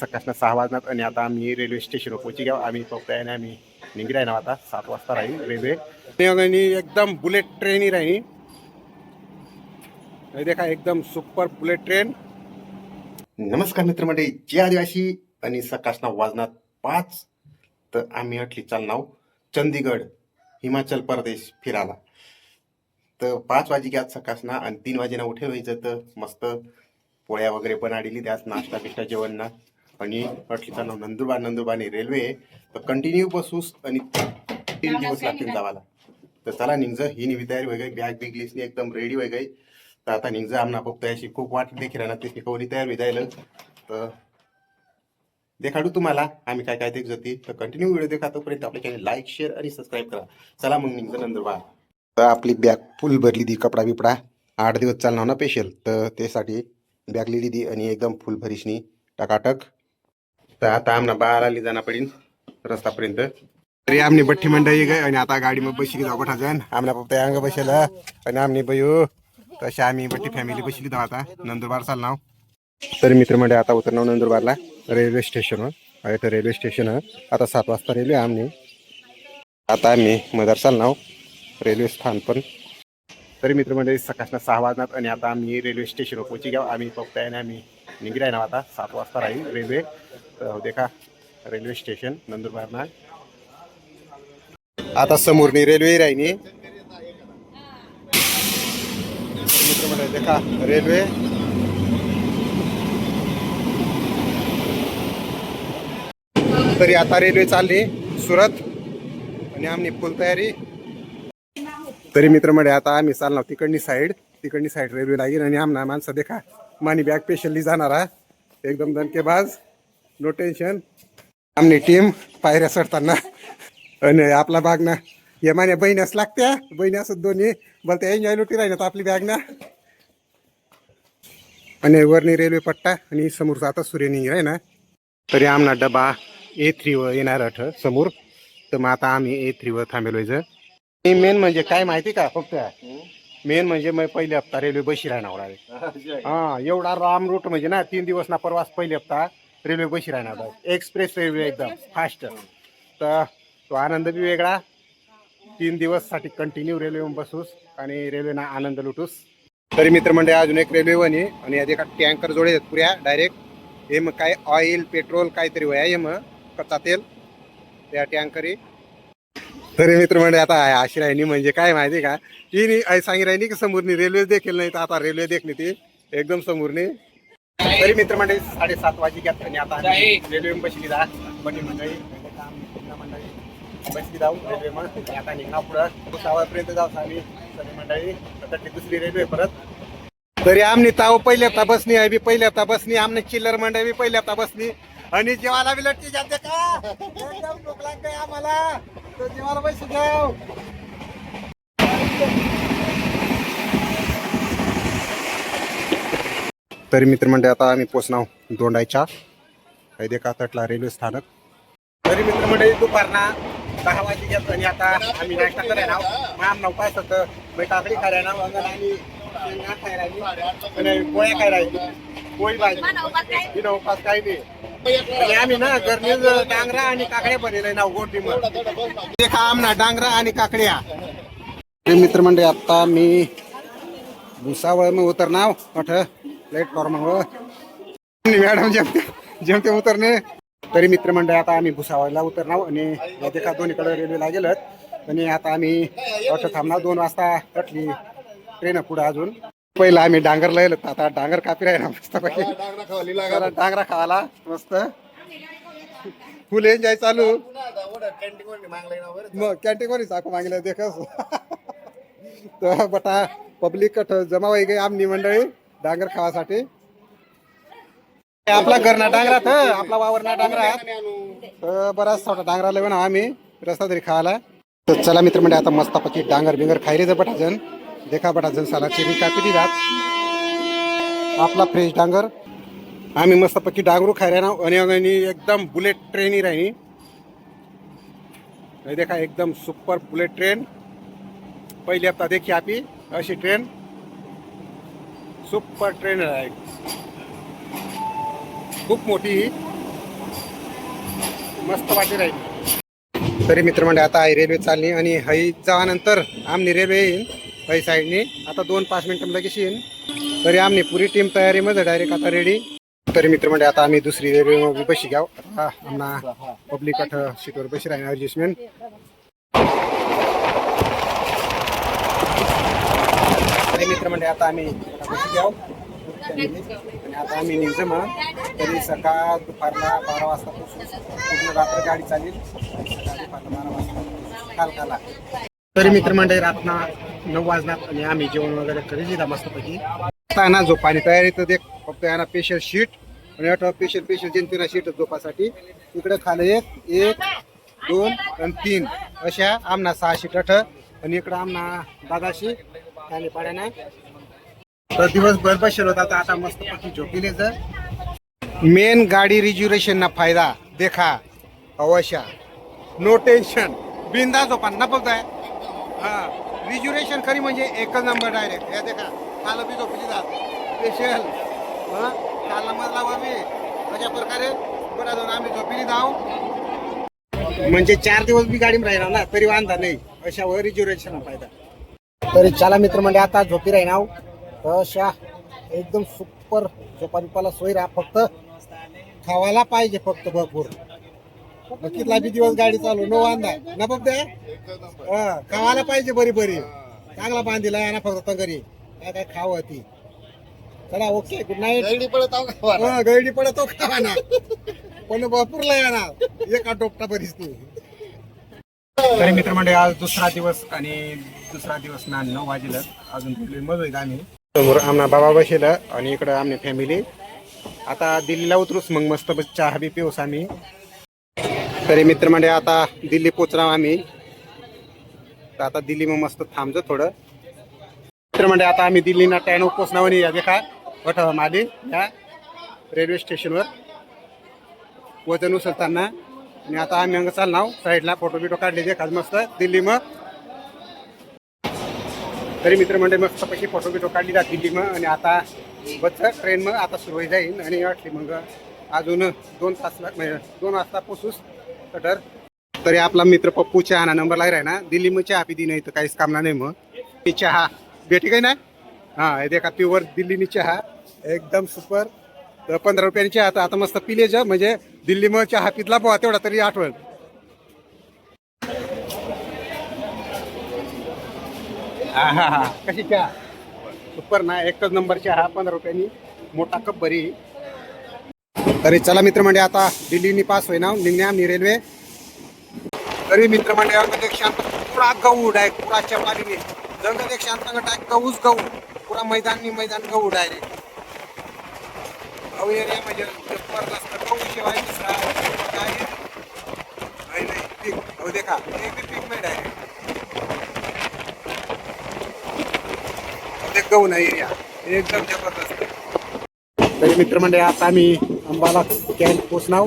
सकाळच्या 6 वाजनात आणि आता आम्ही रेल्वे स्टेशनवर पोहोची गेलो. आम्ही फक्त आहे ना आम्ही निघी राहिना आता 7 वाजता राहील रेल्वे एकदम बुलेट ट्रेन ही राही. देखा एकदम सुपर बुलेट ट्रेन. नमस्कार मित्रमंडळी, जय आदिवासी. आणि सकाळच्या वाजनात 5 तर आम्ही अटली चालनाव चंदीगड हिमाचल प्रदेश फिरायला. तर 5 वाजे आज सकाळना आणि 3 वाजेना उठे व्हायचं तर मस्त पोळ्या वगैरे बनाडली त्यात नाश्ता बिष्टा जेवण ना. आणि अटली चालनाव नंदुरबारने रेल्वे तर कंटिन्यू बसूस आणि 3 दिवस लागतील जावाला. तर चला निघज ही निवी तयारी वय गई, बॅग बिग लिस्टनी एकदम रेडी वय गई. तर आता निघज आमना फक्त अशी खूप वाट देखील राहणार ते कवरी तयार होई जायला. तर देखाडू तुम्हाला आम्ही काय काय ते जाती. तर कंटिन्यू व्हिडिओ देखा, तोपर्यंत आपल्या चॅनल लाईक शेअर आणि सबस्क्राईब करा. चला मग निघज नंदुरबार. तर आपली बॅग फुल भरली दी, कपडा बिपडा 8 दिवस चालणार ना स्पेशल, तर त्यासाठी बॅग लिहिली दी आणि एकदम फुल भरीशनी टकाटक. तर आता आमना बाळाला जाणं पडेल रस्तापर्यंत. तरी आमनी बठ्ठी मंडळी गय आणि आता गाडी मग बसली जाऊ गोठा जण आमना फक्त अंग बसेल आणि आमनी बयो तशी आम्ही बठ्ठी फॅमिली बसली जाऊ आता नंदुरबार चाल नाव. तरी मित्रमंडळी आता उतरणार नंदुरबारला रेल्वे स्टेशनवर. इथं रेल्वे स्टेशन आता 7 वाजता रेल्वे आमनी. आता आम्ही मदार चाल नाव रेल्वे स्थान पण. तरी मित्रमंडळी सकाळच्या 6 वाजनात आणि आता आम्ही रेल्वे स्टेशनवर पोहोची गेलो. आम्ही फक्त आहे ना आम्ही निघी राहिना आता 7 वाजता राहील रेल्वे. तर देखा रेल्वे स्टेशन नंदुरबारना. आता समोरनी रेल्वे राहिनी मित्रमंडळी, देखा रेल्वे. तरी आता रेल्वे चालली सुरत आणि आमनी फुल तयारी. तरी मित्रमंडळी आता आम्ही चालणार तिकडनी साईड रेल्वे लागेल आणि आमना माणसं देखा मानी बॅग स्पेशली जाणारा एकदम दणकेबाज, नो टेन्शन. आमनी टीम पायऱ्या चढताना आणि आपला बाग ना या मान्या बहिण्यास लागत्या, बहिणी असत दोन्ही बोलते एन्जॉय लुटी राहिल्यात आपली बॅग ना. आणि वरनी रेल्वे पट्टा आणि समोरचा आता सूर्यनी आहे ना. तरी आमना डबा A3 वर येणार अठ समोर. तर मग आता आम्ही A3 वर थांबेलो. मेन म्हणजे काय माहिती का, फक्त मेन म्हणजे मग पहिले हप्ता रेल्वे बशी राहणार आहे. हा एवढा राम रूट म्हणजे ना 3 दिवस ना प्रवास पहिले हप्ता रेल्वे बशी राहणार आहे. एक्सप्रेस रेल्वे एकदम फास्ट. तर तो आनंद बी वेगळा. 3 दिवस साठी कंटिन्यू रेल्वे बसूस आणि रेल्वेना आनंद लुटूस. तरी मित्रमंडळी अजून एक रेल्वे बनी आणि यात एका टँकर जोडे पुऱ्या डायरेक्ट हे मग काय ऑइल पेट्रोल काहीतरी वया हे मग कच्चा तेल त्या टँकरी. तरी मित्रमंडळी आता अशी राहिनी म्हणजे काय माहिती का, ती सांगी राहिनी की समोरनी रेल्वे देखील नाही. तर आता रेल्वे देखली ती एकदम समोरनी. तरी मित्रमंडळी 7:30 वाजे घेत आणि आता रेल्वे बसली जा बटी मंडळी बसली जाऊ रेल्वे. मग आता निघणार पुढं भुसावळपर्यंत जाऊ आम्ही सगळी मंडळी. आता ती दुसरी रेल्वे परत. तरी आमनी ताव पहिले हप्ता बसनी आहे बी पहिले हप्ता बसनी आमने चिल्लर मंडळी बी पहिले हप्ता बसनी आणि जेवायला बी लटकी जाते का एकदम भूक लागते आम्हाला. तर जेवायला पैसे जाऊ. तरी मित्रमंडळी आता आम्ही पोचणार दोंडाईच्या देखा तटला रेल्वे स्थानक. तरी मित्रमंडळी दुपारना 10 वाजे घेत आणि आता आम्ही नाश्ता करायला मग आमना उपास होतं. मग काकडी खायला वगैरे आणि शेंगा खायला आणि पोळ्या खायला पोळी भाजी उपास काही नाही. आणि आम्ही ना घरने डांगरा आणि काकड्या बनलेल्या नाव गोटी मध्ये खा आमना डांगरा आणि काकड्या. मित्रमंडळी आता मी भुसावळ में उतरणार अठ प्लॅटफॉर्मवर मॅडम जेमते उतरणे. तरी मित्रमंडळी आता आम्ही भुसावळला उतरणार आणि देखा दोन्हीकडे रेल्वे लागेल आणि आता आम्ही अठ थांबणार 2 वाजता कटली ट्रेन पुढे. अजून पहिला आम्ही डांगरला गेलो, आता डांगर कापी राहिला मस्त पैकी डांगरा खावाला मस्त फुल एन्जॉय चालू. मग कॅन्टीन वर चाकू मागले देखस. तर बटा पब्लिक जमा होई गई आमनी मंडळी डांगर खावासाठी. आपला घरना डांगरात आपला वावरना डांगरात बराच छोटा डांगरा लेवन आम्ही रस्ता तरी खायला. तर चला मित्रमंडळी आता मस्त पैकी डांगर बिंगर खायले जर बटाजन देखा बटाजन साला चिरी कापी दिलात आपला फ्रेश डांगर. आम्ही मस्त पैकी डांगरू खायला ना आणि एकदम बुलेट ट्रेन ही राहिनी. देखा एकदम सुपर बुलेट ट्रेन. पहिले हप्ता देखी आपी अशी ट्रेन सुपर ट्रेन आहे खूप मोठी. मस्त वाटे राहील. तरी मित्रमंडळी आता ही रेल्वे चालली आणि हई जावानंतर आमनी रेल्वे येईन हई साईडनी. आता 2-5 मिनिटं लगेच येईन. तरी आमनी पुरी टीम तयारीमध्ये डायरेक्ट आता रेडी. तरी मित्रमंडळी आता आम्ही दुसरी रेल्वे बशी घ्याव. आम्हाला पब्लिक सीटवर बशी राहणार ॲडजस्टमेंट. तरी मित्रमंडळी आता आम्ही बशी घ्याव आणि आता आम्ही निघजम. तरी सकाळ दुपारला 12 वाजता पूर्ण रात्र गाडी चालेल. सकाळी दुपारला 12 वाजता कालकाला. तरी मित्रमंडळी रातना 9 वाजणार आणि आम्ही जेवण वगैरे करी दिला मस्तपैकी. आता ना झोपानी तयारी तर देख फक्त यांना स्पेशल शीट आणि स्पेशल जनतेला शीट झोपासाठी. इकडे खाली 1, 2 आणि 3 अशा आमना 6 शीट आणि इकडं आमना दादाशी खाली पाड्याना. तर दिवसभर बसेल होता तर आता मस्त पक्की झोपिले. तर मेन गाडी रिजर्वेशन ना फायदा देखा अवश्य. नो टेन्शन बिंदा झोपा ना फक्त आहे. रिजर्वेशन खरी म्हणजे एकच नंबर डायरेक्ट. या देखा खाला बी झोपली जात स्पेशल. खाला मजलावर बी अशा प्रकारे बरं जाऊन आम्ही झोपली जाऊ. म्हणजे 4 दिवस बी गाडी राहिला ना तरी वांधा नाही. अशा वर रिजर्वेशन फायदा. तरी चला मित्रमंडळी आता झोपी राहीनाव. अशा एकदम सुपर झोपा बिपाला सोय राहा. फक्त खावायला पाहिजे फक्त भरपूर. कितला बी दिवस गाडी चालू नो वांदा ना फक्त खावायला पाहिजे बरी चांगला बांधीला आहे ना फक्त तंगरी काय खावं ती. चला ओके गुड नाईट. गैडी पडतो खावा ना पण भरपूरला येणार एका टोपटा बरीच तू. तरी मित्रमंडळी आज दुसरा दिवस ना 9 वाजेला अजून मजा आम्ही समोर आमना बाबा बसेल आणि इकडं आमने फॅमिली. आता दिल्लीला उतरूच मग मस्त बस चहा बी पिऊस आम्ही. तरी मित्रमंडळी आता दिल्ली पोचणार आम्ही. तर आता दिल्ली मग मस्त थांबतो थोडं. मित्रमंडळी आता आम्ही दिल्लीना ट्रेन पोचणार या देखा वठा माली या रेल्वे स्टेशनवर वजन उचलताना. आणि आता आम्ही अंग चालणार साईडला फोटो बिटो काढले देखा मस्त दिल्ली. मग तरी मित्रमंडळी मस्त पैकी फोटो बिटो काढली जात दिल्ली मग. आणि आता बस ट्रेन मग आता सुरू जाईल आणि वाटली मग अजून 2 वाजता पोचूस तर. तरी आपला मित्र पप्पू चहा नंबर लाग राही ना दिल्ली मग चहा पिदी नाही तर काहीच कामना नाही. मग ती चहा भेटी काही ना. हे देखा प्युअर दिल्लीनी चहा एकदम सुपर. तर 15 रुपयानी चहा आता मस्त पिले म्हणजे दिल्ली मग चहा पितला पोहा तेवढा तरी आठवण. हा कशी चहा सुपर ना एकच नंबर चहा 15 रुपयानी मोठा कप बरी. तरी चला मित्रमंडळी आता दिल्लीनी पास होईना निघणे आम्ही रेल्वे. तरी मित्रमंडळी शांत पुरा गहू डायरेक्ट पुरा चपालीने जंगल एक शांत डायरेक्ट गहू पुरा मैदान गहू डायरेक्ट. गहू एरिया म्हणजे गहू शिवाय दुसरा नाही पीक. हो देखा एक बी पीक नाही डायरेक्ट गहू नाही एरिया एकदम जबरदस्त. तरी मित्रमंडळी आता आम्ही अंबाला कॅम्प पोचणार.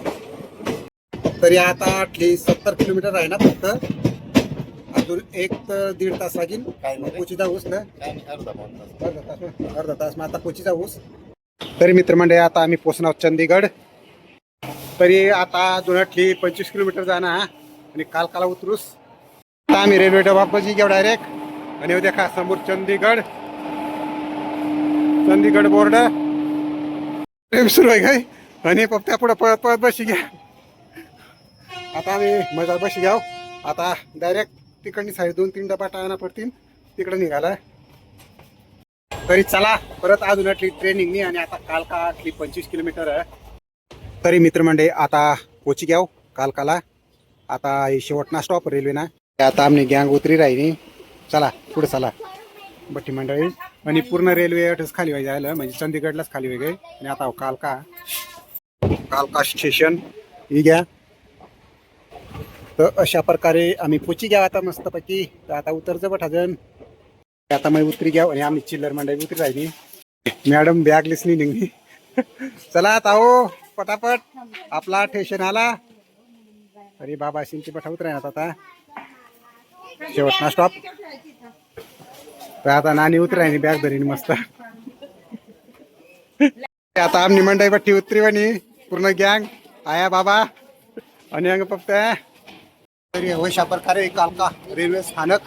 तरी आता 70 किलोमीटर आहे ना फक्त. अजून 1 ते 1.5 तास लागेल पोची जाऊस ना. अर्धा तास मग आता पोची जाऊस. तरी मित्रमंडळी आता आम्ही पोचणार चंदीगड. तरी आता अजून 25 किलोमीटर जाणार आणि कालकाला उतरूस. आता आम्ही रेल्वे डबा बजी घेऊ डायरेक्ट आणि देखा समोर चंदीगड बोर्ड सुरू आहे काय. आणि पप्प्या पुढे पळत बशी घ्या. आता आम्ही मजा बशी घ्याव. आता डायरेक्ट तिकडनी साईड 2-3 डबा टाळायला पडतील तिकडे निघाला. तरी चला परत अजून ट्रेनिंगनी आणि आता कालका 25 किलोमीटर आहे. तरी मित्रमंडळी आता पोची घ्याव कालकाला. आता शेवटना स्टॉप रेल्वे ना. आता आमनी गँग उतरी राहिली. चला पुढे चला बट्टी मंडळी. आणि पूर्ण रेल्वे खाली व्हायला जायला म्हणजे चंदीगडलाच खाली व्हाय गई. आणि आता कालका स्टेशन ही घ्या. तर अशा प्रकारे आम्ही पोची घ्या आता मस्तपैकी. तर आता उतरचं बठाजन. आता मग उतरी घ्या आणि आम्ही चिल्लर मंडळी उतरी राहिली. मॅडम बॅग लिसनी निघली. चला आता हो पटापट आपला स्टेशन आला. अरे बाबा सिंची बठा उतरायला आता शेवटना स्टॉप. तर आता नानी उतरायनी बॅग धरीन मस्त. आता आमनी मंडई बट्टी उतरी वनी पूर्ण गँग आया बाबा आणि अंग फक्त तरी अशा प्रकारे कालका रेल्वे स्थानक.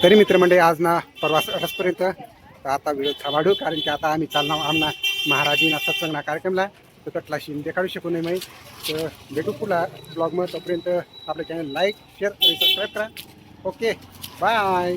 तरी मित्रमंडळी आज ना प्रवास आजपर्यंत आता व्हिडिओ थांबाडू कारण की आता आम्ही चालणार आमना महाराजीना सत्संगना कार्यक्रमला तर त्यातला सीन देखाडू शकू नये माहीत. तर भेटू पुढला ब्लॉगमध्ये. तोपर्यंत आपल्या चॅनल लाईक शेअर आणि सबस्क्राईब करा. Okay bye.